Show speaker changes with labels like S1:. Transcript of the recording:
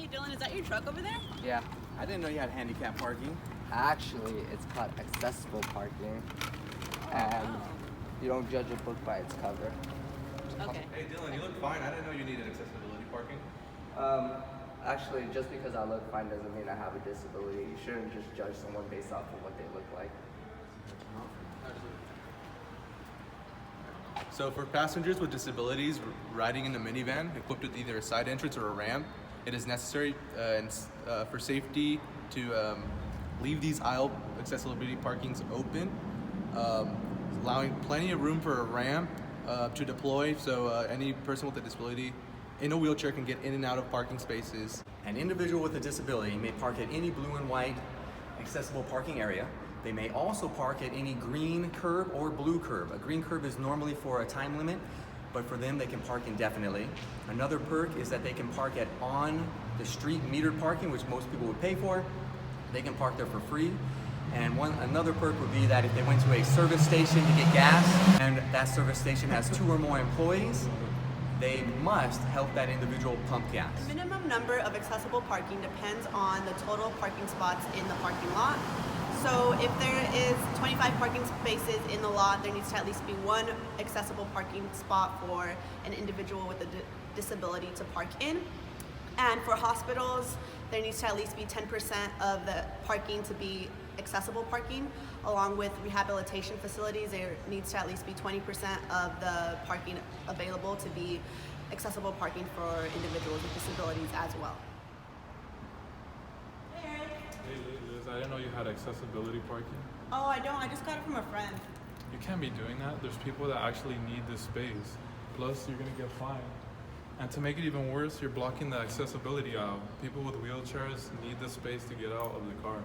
S1: Hey Dylan, is that your truck over there?
S2: Yeah.
S3: I didn't know you had handicap parking.
S2: Actually, it's called accessible parking. And you don't judge a book by its cover.
S1: Okay.
S4: Hey Dylan, you look fine. I didn't know you needed accessibility parking.
S2: Actually, just because I look fine doesn't mean I have a disability. You shouldn't just judge someone based off of what they look like.
S4: So for passengers with disabilities riding in a minivan equipped with either a side entrance or a ramp, it is necessary for safety to leave these aisle accessibility parkings open, allowing plenty of room for a ramp to deploy, so any person with a disability in a wheelchair can get in and out of parking spaces.
S3: An individual with a disability may park at any blue and white accessible parking area. They may also park at any green curb or blue curb. A green curb is normally for a time limit, but for them they can park indefinitely. Another perk is that they can park at on the street metered parking, which most people would pay for. They can park there for free. And another perk would be that if they went to a service station to get gas and that service station has 2 or more employees, they must help that individual pump gas.
S1: The minimum number of accessible parking depends on the total parking spots in the parking lot. So if there is 25 parking spaces in the lot, there needs to at least be 1 accessible parking spot for an individual with a disability to park in. And for hospitals, there needs to at least be 10% of the parking to be accessible parking. Along with rehabilitation facilities, there needs to at least be 20% of the parking available to be accessible parking for individuals with disabilities as well. Hey Eric.
S5: Hey Liz, I didn't know you had accessibility parking.
S1: Oh, I don't. I just got it from a friend.
S5: You can't be doing that. There's people that actually need this space. Plus, you're gonna get fined. And to make it even worse, you're blocking the accessibility aisle. People with wheelchairs need the space to get out of the car.